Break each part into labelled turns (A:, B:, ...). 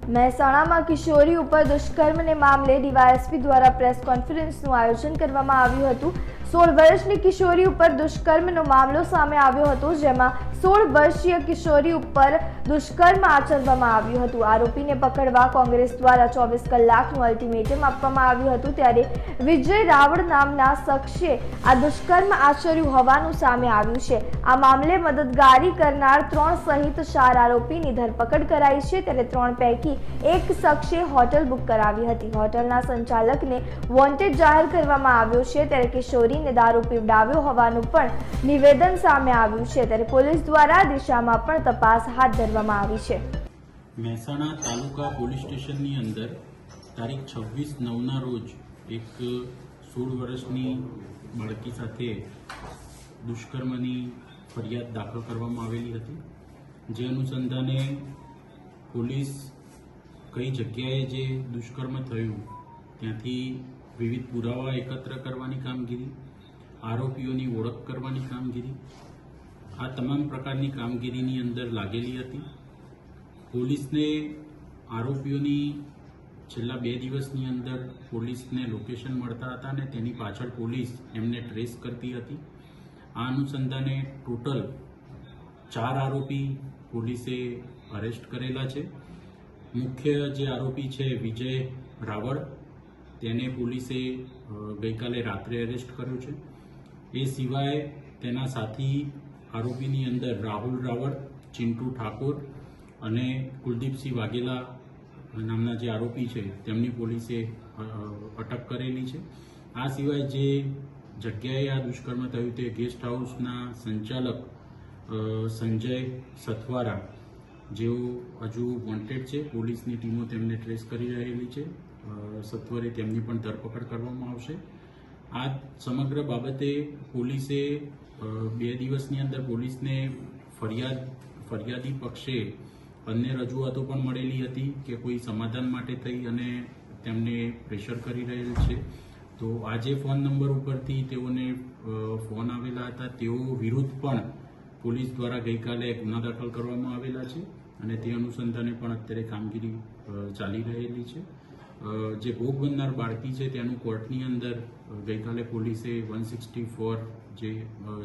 A: મહેસાણામાં કિશોરી ઉપર દુષ્કર્મને મામલે ડીવાયએસપી દ્વારા પ્રેસ કોન્ફરન્સનું આયોજન કરવામાં આવ્યું હતું। 16 વર્ષની કિશોરી ઉપર દુષ્કર્મનો મામલો સામે આવ્યો હતો, જેમાં 16 વર્ષીય કિશોરી ઉપર દુષ્કર્મ આચરવામાં આવ્યું હતું। આરોપીને પકડવા કોંગ્રેસ દ્વારા 24 કલાકનું અલ્ટિમેટમ આપવામાં આવ્યું હતું, ત્યારે વિજય રાવળ નામના શખ્સે આ દુષ્કર્મ આચર્યું હોવાનું સામે આવ્યું છે। આ મામલે મદદગારી કરનાર 3 સહિત 4 આરોપીની ધરપકડ કરાઈ છે, ત્યારે 3 પૈકી એક શખ્સે હોટલ બુક કરાવી હતી। હોટલના સંચાલકને વોન્ટેડ જાહેર કરવામાં આવ્યો છે, ત્યારે કિશોરીને દારૂ પીવડાવ્યો હોવાનું પણ નિવેદન સામે આવ્યું છે, ત્યારે પોલીસ દ્વારા દિશામાં પણ તપાસ હાથ ધરવામાં આવી છે।
B: મહેસાણા તાલુકા પોલીસ સ્ટેશનની અંદર તારીખ 26/9ના રોજ એક 16 વર્ષની બાળકી સાથે દુષ્કર્મની ફરિયાદ દાખલ કરવામાં આવેલી હતી, જે અનુસંધાને પોલીસ કઈ જગ્યાએ જે દુષ્કર્મ થયું ત્યાંથી વિવિધ પુરાવા એકત્ર કરવાની કામગીરી, આરોપીઓની ઓળખ કરવાની કામગીરી, આ તમામ પ્રકારની કામગીરીની અંદર લાગેલી હતી। પોલીસને આરોપીઓની છેલ્લા 2 દિવસની અંદર પોલીસને લોકેશન મળતા હતા અને તેની પાછળ પોલીસ એમને ટ્રેસ કરતી હતી। આ અનુસંધાને ટોટલ 4 આરોપી પોલીસે અરેસ્ટ કરેલા છે। મુખ્ય જે આરોપી છે વિજય રાવળ, તેને પોલીસે ગઈકાલે રાત્રે અરેસ્ટ કર્યો છે। એ સિવાય તેના સાથી આરોપીની અંદર રાહુલ રાવળ, ચિંટુ ઠાકોર અને કુલદીપસિંહ વાઘેલા નામના જે આરોપી છે તેમની પોલીસે અટક કરેલી છે। આ સિવાય જે જગ્યાએ આ દુષ્કર્મ થયું તે ગેસ્ટ હાઉસના સંચાલક સંજય સથવારા, જેઓ હજુ વોન્ટેડ છે, પોલીસની ટીમો તેમને ટ્રેસ કરી રહેલી છે। સત્વરે તેમની પણ ધરપકડ કરવામાં આવશે। આ સમગ્ર બાબતે પોલીસે 2 દિવસની અંદર પોલીસને ફરિયાદી પક્ષે અન્ય રજૂઆતો પણ મળેલી હતી કે કોઈ સમાધાન માટે થઈ અને તેમને પ્રેશર કરી રહેલ છે, તો આજે ફોન નંબર ઉપરથી તેઓને ફોન આવેલા હતા, તેઓ વિરુદ્ધ પણ પોલીસ દ્વારા ગઈકાલે ગુના દાખલ કરવામાં આવેલા છે અને તે અનુસંધાને પણ અત્યારે કામગીરી ચાલી રહેલી છે। જે ભોગ બનનાર બાળકી છે તેનું કોર્ટની અંદર ગઈકાલે પોલીસે 164 જે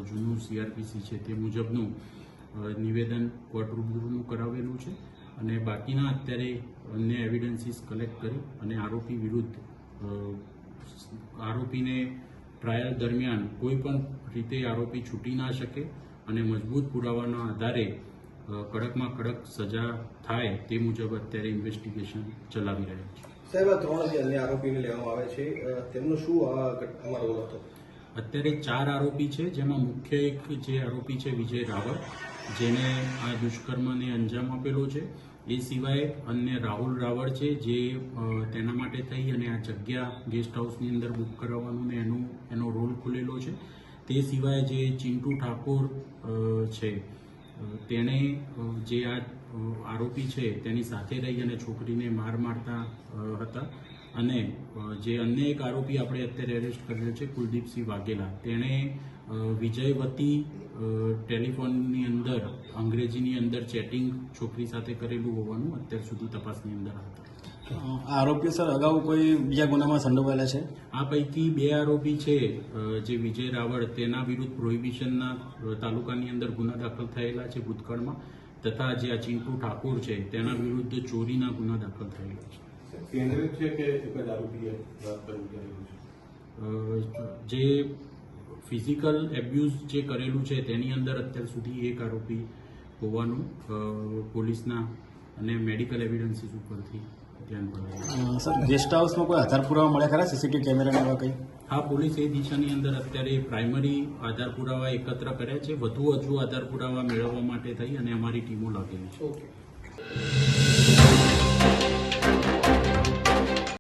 B: જૂનું CRPC છે તે મુજબનું નિવેદન કોર્ટ રૂબરૂનું કરાવેલું છે અને બાકીના અત્યારે અન્ય એવિડન્સીસ કલેક્ટ કરી અને આરોપી વિરુદ્ધ આરોપીને ટ્રાયલ દરમિયાન કોઈ પણ રીતે આરોપી છૂટી ના શકે અને મજબૂત પુરાવાના આધારે કડકમાં કડક સજા થાય તે મુજબ અત્યારે ઇન્વેસ્ટિગેશન ચલાવી રહ્યા છે।
C: સાહેબ, આ 3 જે અન્ય આરોપીને લેવામાં આવે છે તેમનો શું આમાં રોલ હતો?
B: અત્યારે 4 આરોપી છે, જેમાં મુખ્ય એક જે આરોપી છે વિજય રાવળ, જેને આ દુષ્કર્મને અંજામ આપેલો છે। એ સિવાય અન્ય રાહુલ રાવળ છે, જે તેના માટે થઈ અને આ જગ્યા ગેસ્ટ હાઉસની અંદર બુક કરાવવાનું ને એનો રોલ ખુલેલો છે। તે સિવાય જે ચિંટુ ઠાકોર છે, તેણે જે આ આરોપી છે તેની સાથે રહી અને છોકરીને મારતા હતા અને જે અન્ય એક આરોપી આપણે અત્યારે એરેસ્ટ કરેલો છે કુલદીપસિંહ વાઘેલા, તેણે વિજયવતી ટેલિફોનની અંદર અંગ્રેજીની અંદર ચેટિંગ છોકરી સાથે કરેલું હોવાનું અત્યાર સુધી તપાસની અંદર હતા।
D: આરોપી સર અગાઉ કોઈ બીજા ગુનામાં સંડોવાયેલા છે?
B: આ પૈકી 2 આરોપી છે, જે વિજય રાવળ, તેના વિરુદ્ધ પ્રોહિબિશનના તાલુકાની અંદર ગુના દાખલ થયેલા છે ભૂતકાળમાં, તથા જે આ ચિંટુ ઠાકોર છે તેના વિરુદ્ધ ચોરીના ગુના દાખલ થયેલા છે।
C: કેન્દ્રિત છે કે એક જ આરોપીએ
B: જે ફિઝિકલ એબ્યુઝ જે કરેલું છે તેની અંદર અત્યાર સુધી એક આરોપી હોવાનું પોલીસના અને મેડિકલ એવિડન્સીસ ઉપરથી ધ્યાન પડાયું।
D: સર, ગેસ્ટ હાઉસમાં કોઈ આધાર પુરાવા મળ્યા ખરા, CCTV કેમેરા એવા કંઈ?
B: હા, પોલીસ એ દિશાની અંદર અત્યારે પ્રાઇમરી આધાર પુરાવા એકત્ર કર્યા છે। વધુ આધાર પુરાવા મેળવવા માટે થઈ અને અમારી ટીમો લાગેલી છે।